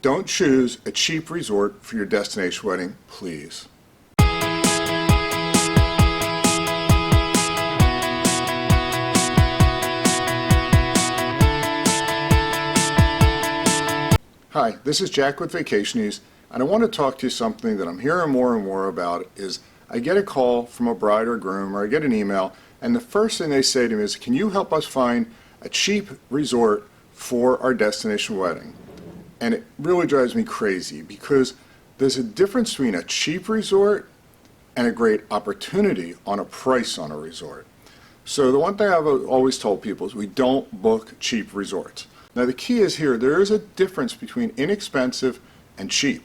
Don't choose a cheap resort for your destination wedding, please. Hi, this is Jack with Vacation News, and I want to talk to you something that I'm hearing more and more about is I get a call from a bride or groom, or I get an email, and the first thing they say to me is, can you help us find a cheap resort for our destination wedding? And it really drives me crazy because there's a difference between a cheap resort and a great opportunity on a price on a resort. So the one thing I've always told people is we don't book cheap resorts. Now the key is here, there is a difference between inexpensive and cheap.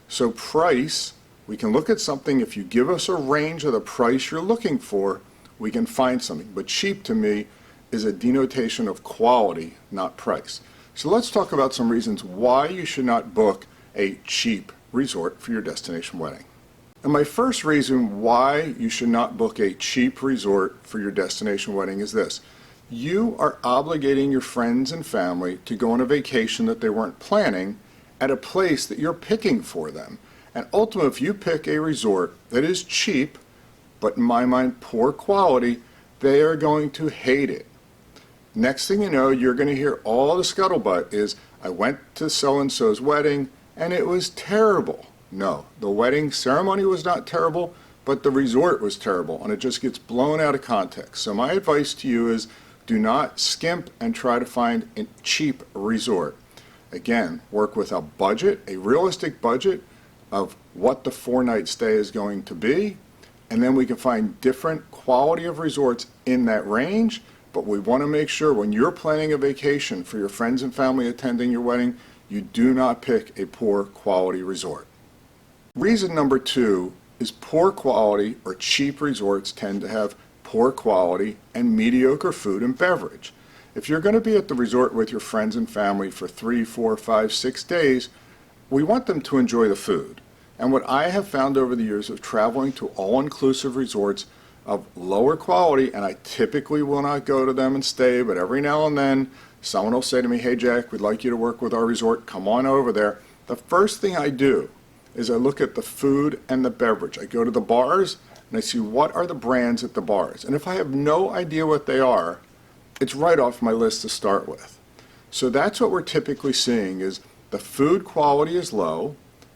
So price, we can look at something, if you give us a range of the price you're looking for, we can find something. But cheap to me is a denotation of quality, not price. So let's talk about some reasons why you should not book a cheap resort for your destination wedding. And my first reason why you should not book a cheap resort for your destination wedding is this. You are obligating your friends and family to go on a vacation that they weren't planning at a place that you're picking for them. And ultimately, if you pick a resort that is cheap, but in my mind poor quality, they are going to hate it. Next thing you know, you're going to hear all the scuttlebutt is, I went to so-and-so's wedding and it was terrible. No, the wedding ceremony was not terrible, but the resort was terrible, and it just gets blown out of context. So my advice to you is, do not skimp and try to find a cheap resort. Again, work with a budget, a realistic budget of what the 4-night stay is going to be, and then we can find different quality of resorts in that range, but we want to make sure when you're planning a vacation for your friends and family attending your wedding, you do not pick a poor quality resort. Reason number 2 is poor quality or cheap resorts tend to have poor quality and mediocre food and beverage. If you're going to be at the resort with your friends and family for 3, 4, 5, 6 days, we want them to enjoy the food. And what I have found over the years of traveling to all-inclusive resorts of lower quality, and I typically will not go to them and stay, but every now and then someone will say to me, hey Jack, we'd like you to work with our resort, come on over there. The first thing I do is I look at the food and the beverage. I go to the bars and I see what are the brands at the bars. And if I have no idea what they are, it's right off my list to start with. So that's what we're typically seeing is the food quality is low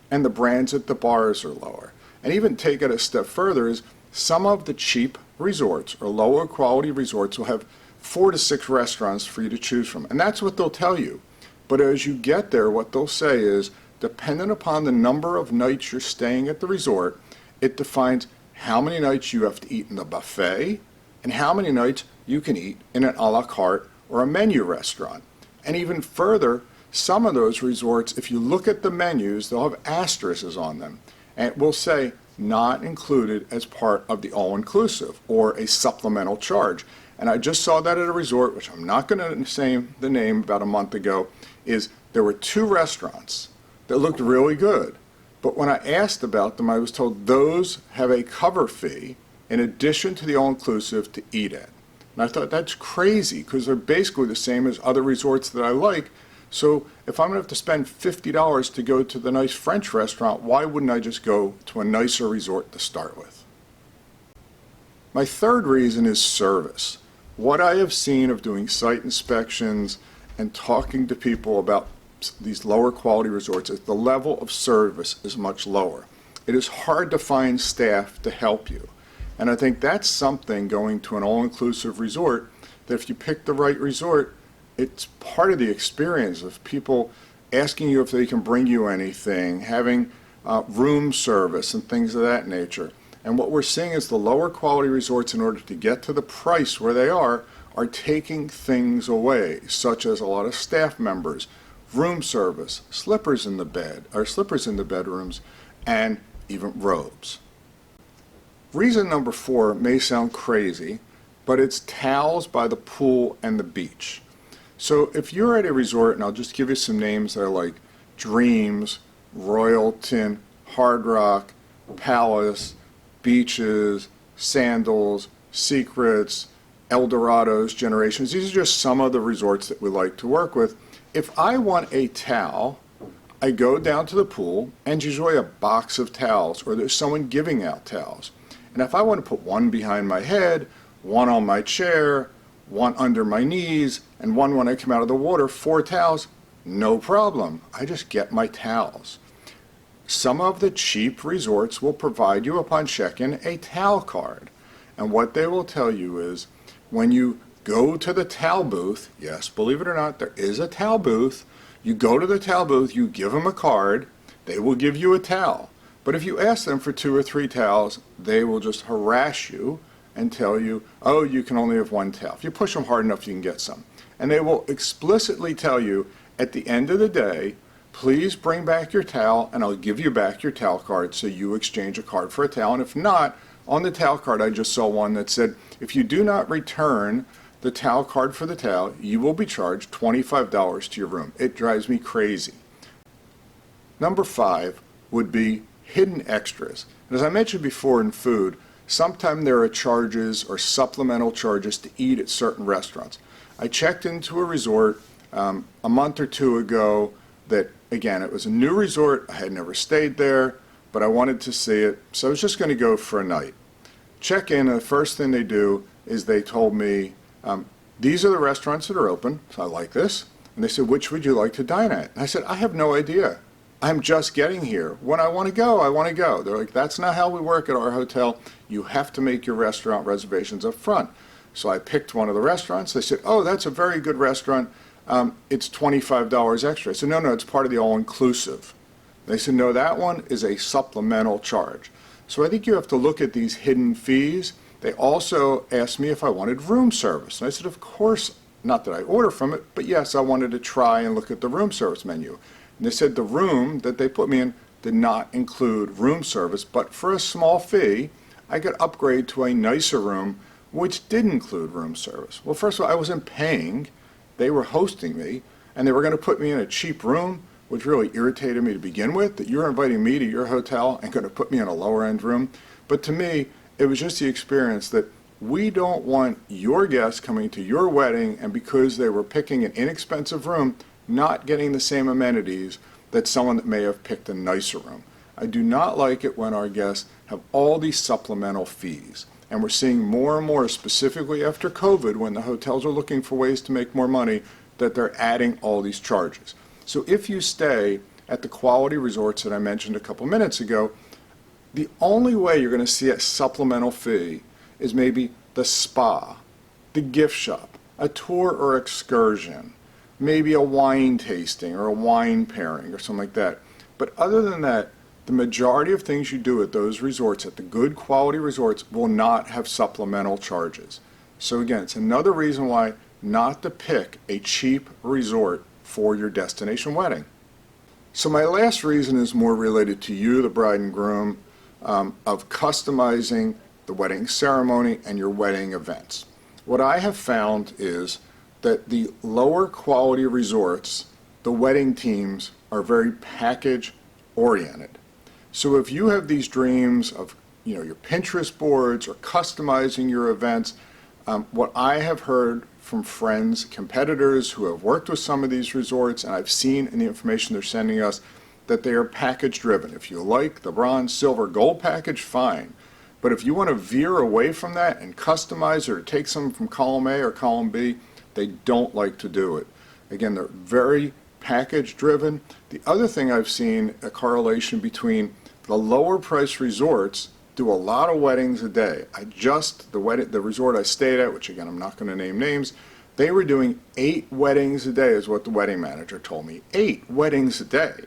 and the brands at the bars are lower. And even take it a step further is some of the cheap resorts or lower quality resorts will have 4 to 6 restaurants for you to choose from. And that's what they'll tell you. But as you get there, what they'll say is, dependent upon the number of nights you're staying at the resort, it defines how many nights you have to eat in the buffet and how many nights you can eat in an a la carte or a menu restaurant. And even further, some of those resorts, if you look at the menus, they'll have asterisks on them. And it will say, not included as part of the all-inclusive or a supplemental charge. And I just saw that at a resort, which I'm not going to say the name, about a month ago, is there were 2 restaurants that looked really good. But when I asked about them, I was told those have a cover fee in addition to the all-inclusive to eat at. And I thought that's crazy because they're basically the same as other resorts that I like. So if I'm going to have to spend $50 to go to the nice French restaurant, why wouldn't I just go to a nicer resort to start with? My third reason is service. What I have seen of doing site inspections and talking to people about these lower quality resorts is the level of service is much lower. It is hard to find staff to help you. And I think that's something going to an all-inclusive resort, that if you pick the right resort, it's part of the experience of people asking you if they can bring you anything, having room service and things of that nature. And what we're seeing is the lower quality resorts, in order to get to the price where they are taking things away, such as a lot of staff members, room service, slippers in the bed, or slippers in the bedrooms, and even robes. Reason number 4 may sound crazy, but it's towels by the pool and the beach. So if you're at a resort, and I'll just give you some names that are like Dreams, Royalton, Hard Rock, Palace, Beaches, Sandals, Secrets, Eldorados, Generations. These are just some of the resorts that we like to work with. If I want a towel, I go down to the pool and usually a box of towels or there's someone giving out towels. And if I want to put one behind my head, one on my chair, one under my knees, and one when I come out of the water, 4 towels, no problem. I just get my towels. Some of the cheap resorts will provide you upon check-in a towel card. And what they will tell you is when you go to the towel booth, yes, believe it or not, there is a towel booth. You go to the towel booth, you give them a card, they will give you a towel. But if you ask them for 2 or 3 towels, they will just harass you and tell you, oh, you can only have 1 towel. If you push them hard enough, you can get some. And they will explicitly tell you at the end of the day, please bring back your towel and I'll give you back your towel card, so you exchange a card for a towel. And if not, on the towel card, I just saw one that said, if you do not return the towel card for the towel, you will be charged $25 to your room. It drives me crazy. Number 5 would be hidden extras. And as I mentioned before in food, sometimes there are charges or supplemental charges to eat at certain restaurants. I checked into a resort a month or 2 ago that, again, it was a new resort. I had never stayed there, but I wanted to see it, so I was just going to go for a night. Check in, and the first thing they do is they told me, these are the restaurants that are open, so I like this. And they said, which would you like to dine at? And I said, I have no idea. I'm just getting here. When I want to go, I want to go. They're like, that's not how we work at our hotel. You have to make your restaurant reservations up front. So I picked one of the restaurants. They said, oh, that's a very good restaurant. It's $25 extra. I said, no, it's part of the all-inclusive. They said, no, that one is a supplemental charge. So I think you have to look at these hidden fees. They also asked me if I wanted room service. And I said, of course, not that I order from it, but yes, I wanted to try and look at the room service menu. And they said the room that they put me in did not include room service, but for a small fee, I could upgrade to a nicer room, which did include room service. Well, first of all, I wasn't paying. They were hosting me, and they were going to put me in a cheap room, which really irritated me to begin with, that you're inviting me to your hotel and going to put me in a lower-end room. But to me, it was just the experience that we don't want your guests coming to your wedding and because they were picking an inexpensive room, not getting the same amenities that someone that may have picked a nicer room. I do not like it when our guests have all these supplemental fees. And we're seeing more and more, specifically after COVID, when the hotels are looking for ways to make more money, that they're adding all these charges. So if you stay at the quality resorts that I mentioned a couple minutes ago, the only way you're going to see a supplemental fee is maybe the spa, the gift shop, a tour or excursion, maybe a wine tasting or a wine pairing or something like that. But other than that, the majority of things you do at those resorts, at the good quality resorts, will not have supplemental charges. So again, it's another reason why not to pick a cheap resort for your destination wedding. So my last reason is more related to you, the bride and groom, of customizing the wedding ceremony and your wedding events. What I have found is that the lower quality resorts, the wedding teams are very package oriented. So if you have these dreams of, your Pinterest boards or customizing your events, what I have heard from friends, competitors who have worked with some of these resorts, and I've seen in the information they're sending us, that they are package driven. If you like the bronze, silver, gold package, fine. But if you want to veer away from that and customize or take some from column A or column B, they don't like to do it. Again, they're very package driven. The other thing I've seen a correlation between the lower price resorts do a lot of weddings a day. The resort I stayed at, which again I'm not going to name names, they were doing 8 weddings a day is what the wedding manager told me. 8 weddings a day.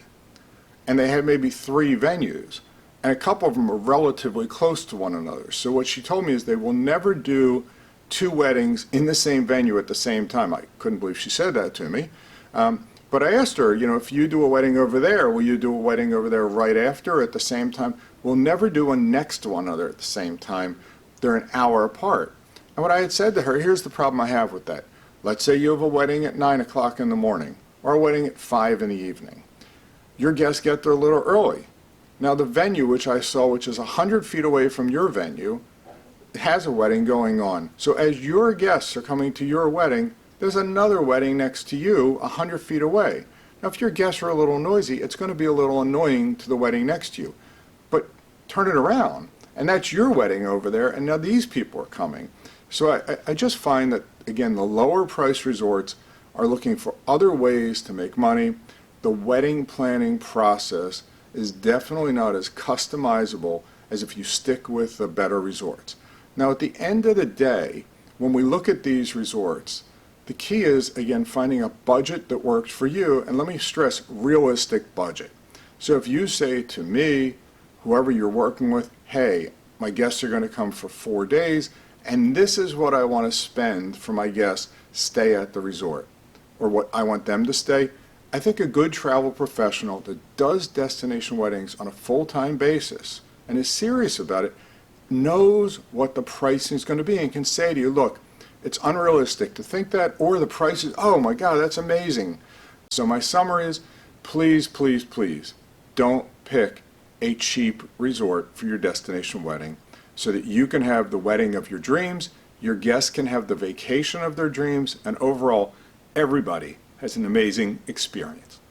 And they had maybe 3 venues. And a couple of them were relatively close to one another. So what she told me is they will never do 2 weddings in the same venue at the same time. I couldn't believe she said that to me. But I asked her, if you do a wedding over there, will you do a wedding over there right after at the same time? We'll never do one next to one another at the same time. They're an hour apart. And what I had said to her, here's the problem I have with that. Let's say you have a wedding at 9 o'clock in the morning or a wedding at 5 in the evening. Your guests get there a little early. Now the venue, which I saw, which is 100 feet away from your venue, has a wedding going on. So as your guests are coming to your wedding, there's another wedding next to you 100 feet away. Now, if your guests are a little noisy, it's going to be a little annoying to the wedding next to you. But turn it around, and that's your wedding over there, and now these people are coming. So I just find that, again, the lower price resorts are looking for other ways to make money. The wedding planning process is definitely not as customizable as if you stick with the better resorts. Now, at the end of the day, when we look at these resorts, the key is, again, finding a budget that works for you, and let me stress, realistic budget. So if you say to me, whoever you're working with, hey, my guests are going to come for 4 days, and this is what I want to spend for my guests stay at the resort, or what I want them to stay, I think a good travel professional that does destination weddings on a full-time basis and is serious about it knows what the pricing is going to be and can say to you, look, it's unrealistic to think that, or the price is, oh my God, that's amazing. So my summary is, please, please, please, don't pick a cheap resort for your destination wedding so that you can have the wedding of your dreams, your guests can have the vacation of their dreams, and overall, everybody has an amazing experience.